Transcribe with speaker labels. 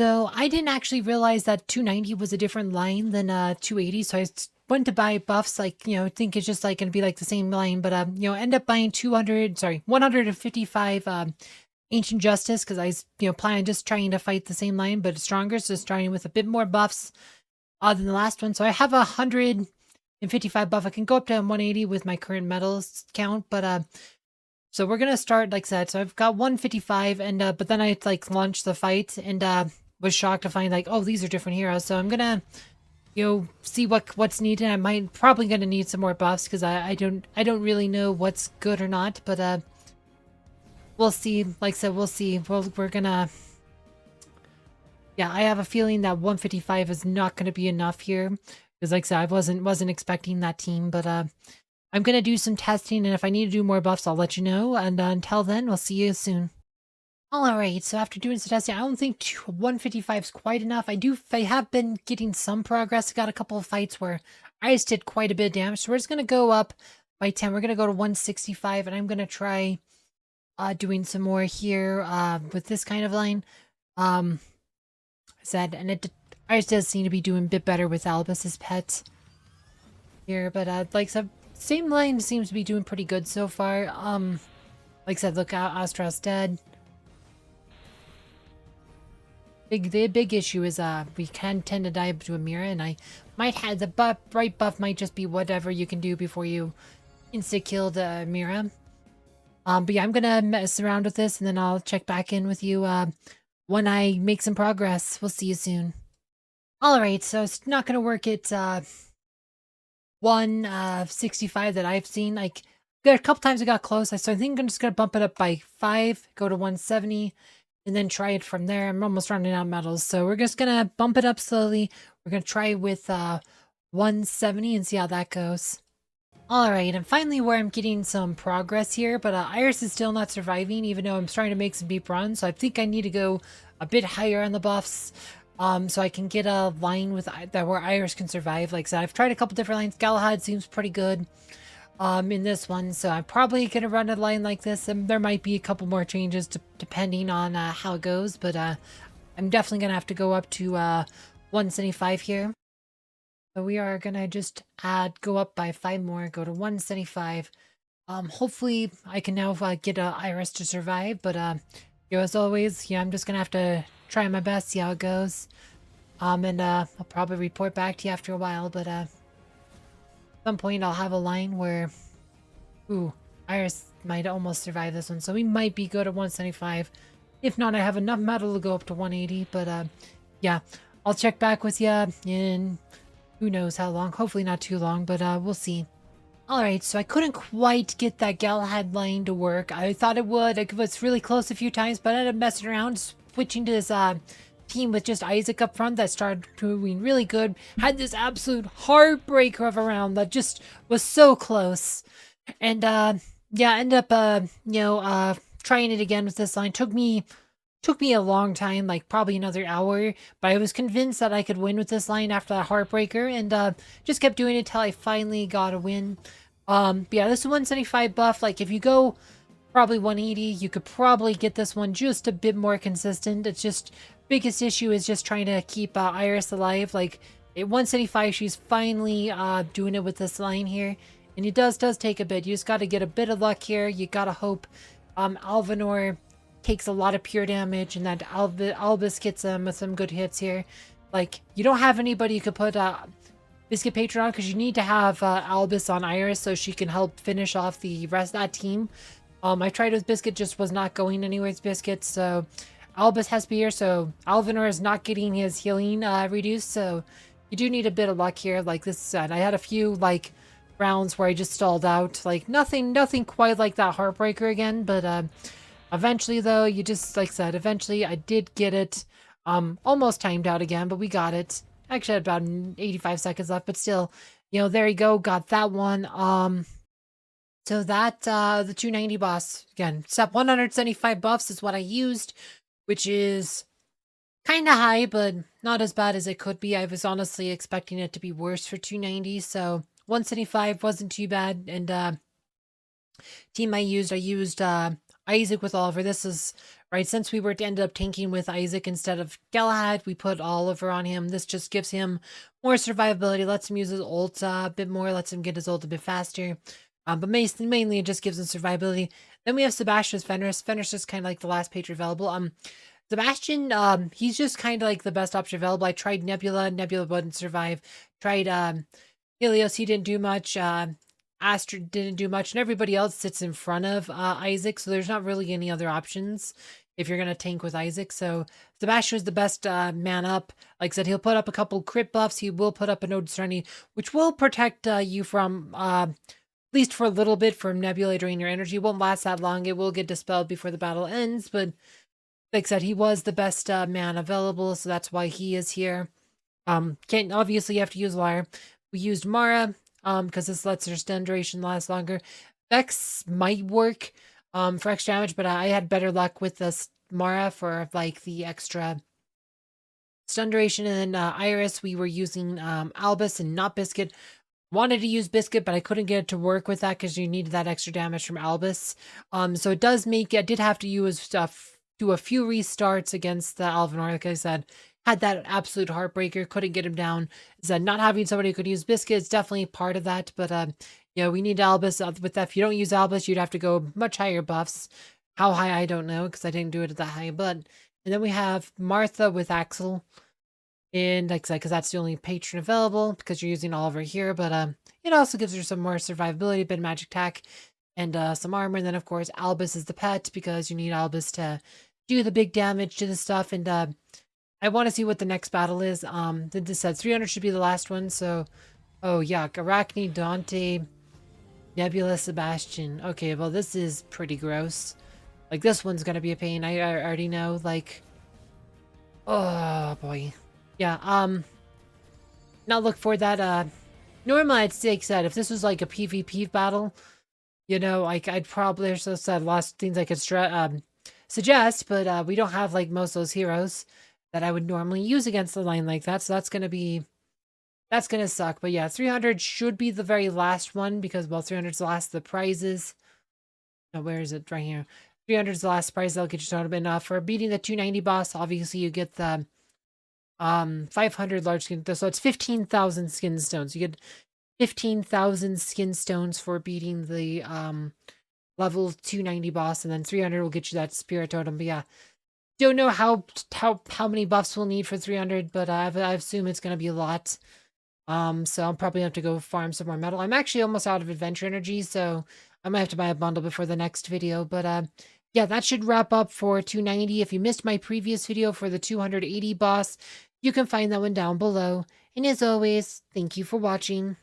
Speaker 1: So I didn't actually realize that 290 was a different line than 280. So went to buy buffs, like, think it's just like going to be like the same line, but end up buying 155 Ancient Justice because plan on just trying to fight the same line, but stronger. So starting with a bit more buffs than the last one. So I have 155 buff. I can go up to 180 with my current medals count, but so we're gonna start like that. So I've got 155, and but then I like launched the fight and was shocked to find like, oh, these are different heroes. So I'm gonna see what's needed. I might probably gonna need some more buffs because I don't really know what's good or not, but we'll see. Like I said, we'll see. We're gonna, yeah, I have a feeling that 155 is not gonna be enough here because like I said, I wasn't expecting that team, but I'm gonna do some testing, and if I need to do more buffs, I'll let you know. And until then, we'll see you soon. Alright, so after doing some testing, I don't think 155 is quite enough. I have been getting some progress. I got a couple of fights where I just did quite a bit of damage. So we're just gonna go up by 10. We're gonna go to 165, and I'm gonna try doing some more here with this kind of line. I said, and Iris does seem to be doing a bit better with Albus's pet here, but like I said, same line seems to be doing pretty good so far. Like I said, look out, Astra's dead. The big issue is we can tend to die to a mirror, and I might have the right buff might just be whatever you can do before you insta kill the mirror. But yeah, I'm gonna mess around with this, and then I'll check back in with you when I make some progress. We'll see you soon. Alright, so it's not gonna work at 165 that I've seen. Like, a couple times I got close, so I think I'm just gonna bump it up by 5, go to 170, and then try it from there. I'm almost running out of medals, so we're just gonna bump it up slowly. We're gonna try with 170 and see how that goes. Alright, and finally where I'm getting some progress here, but Iris is still not surviving, even though I'm starting to make some deep runs, so I think I need to go a bit higher on the buffs, so I can get a line with that where Iris can survive. Like I said, I've tried a couple different lines. Galahad seems pretty good in this one, so I'm probably gonna run a line like this, and there might be a couple more changes depending on how it goes, but I'm definitely gonna have to go up to 175 here. So we are gonna just go up by 5 more, go to 175. Hopefully I can now get Iris to survive, but as always, yeah, I'm just gonna have to try my best, see how it goes. And I'll probably report back to you after a while, but at some point I'll have a line where, ooh, Iris might almost survive this one, so we might be good at 175. If not, I have enough metal to go up to 180, but yeah, I'll check back with you in who knows how long. Hopefully not too long, but we'll see. Alright, so I couldn't quite get that Galahad line to work. I thought it would. It was really close a few times, but I ended up messing around, switching to this team with just Isaac up front that started doing really good. Had this absolute heartbreaker of a round that just was so close. And yeah, ended up trying it again with this line. Took me a long time, like probably another hour, but I was convinced that I could win with this line after that heartbreaker, and just kept doing it till I finally got a win. But yeah, this is 175 buff. Like, if you go probably 180, you could probably get this one just a bit more consistent. It's just, biggest issue is just trying to keep Iris alive. Like, at 175, she's finally doing it with this line here, and it does take a bit. You just got to get a bit of luck here. You got to hope Alvanor takes a lot of pure damage, and that Albus gets them with some good hits here. Like, you don't have anybody you could put Biscuit Patron on, because you need to have Albus on Iris so she can help finish off the rest of that team. I tried with Biscuit, just was not going anywhere with Biscuit, so Albus has to be here, so Alvanor is not getting his healing reduced, so you do need a bit of luck here. Like this said, I had a few like rounds where I just stalled out. Like, nothing quite like that heartbreaker again, but eventually, though, you just, like I said, eventually I did get it. Almost timed out again, but we got it. Actually, I had about 85 seconds left, but still, there you go. Got that one. So that, the 290 boss, again, step 175 buffs is what I used, which is kind of high, but not as bad as it could be. I was honestly expecting it to be worse for 290, so 175 wasn't too bad, and team I used Isaac with Oliver. This is right. Since we were to end up tanking with Isaac instead of Galahad, we put Oliver on him. This just gives him more survivability, lets him use his ult a bit more, lets him get his ult a bit faster. But mainly it just gives him survivability. Then we have Sebastian as Fenris. Fenris is kind of like the last page available. Sebastian, he's just kind of like the best option available. I tried Nebula. Nebula wouldn't survive. Tried Helios. He didn't do much. Astrid didn't do much, and everybody else sits in front of Isaac, so there's not really any other options if you're going to tank with Isaac. So Sebastian is the best man up. Like I said, he'll put up a couple crit buffs. He will put up a Node Serenity, which will protect you from, at least for a little bit, from Nebula draining your energy. It won't last that long. It will get dispelled before the battle ends, but like I said, he was the best man available, so that's why he is here. Can't obviously you have to use Lyre. We used Mara, because this lets her stun duration last longer. Vex might work, for extra damage, but I had better luck with this Mara for like the extra stun duration. And then Iris, we were using Albus and not Biscuit. Wanted to use Biscuit, but I couldn't get it to work with that because you needed that extra damage from Albus. So it does make, I did have to use stuff, do a few restarts against the Alvinor, like I said. Had that absolute heartbreaker, couldn't get him down. Said not having somebody who could use Biscuit is definitely part of that, but yeah, we need Albus with that. If you don't use Albus, you'd have to go much higher buffs. How high, I don't know, because I didn't do it at that high, but... And then we have Martha with Axel. And like I said, because that's the only patron available, because you're using Oliver here, but it also gives her some more survivability, a bit of magic attack, and some armor. And then of course Albus is the pet, because you need Albus to do the big damage to the stuff. And I want to see what the next battle is. This said 300 should be the last one, so oh yeah, Arachne, Dante, Nebula, Sebastian. Okay, well this is pretty gross. Like this one's gonna be a pain. I already know, like, oh boy. Yeah, not look for that. Normally I'd say, said, if this was like a PvP battle, you know, like I'd probably, there's a lot of things I could suggest, but we don't have like most of those heroes that I would normally use against the line like that, so that's gonna suck. But yeah, 300 should be the very last one, because, well, 300 is the last of the prizes. Now, where is it? Right here. 300 is the last prize that'll get you started. Enough for beating the 290 boss. Obviously, you get the 500 large skin, so it's 15,000 skin stones. You get 15,000 skin stones for beating the level 290 boss, and then 300 will get you that spirit totem. But yeah, don't know how many buffs we'll need for 300, but I assume it's gonna be a lot. So I'll probably have to go farm some more metal. I'm actually almost out of adventure energy, so I might have to buy a bundle before the next video. But yeah, that should wrap up for 290. If you missed my previous video for the 280 boss, you can find that one down below. And as always, thank you for watching.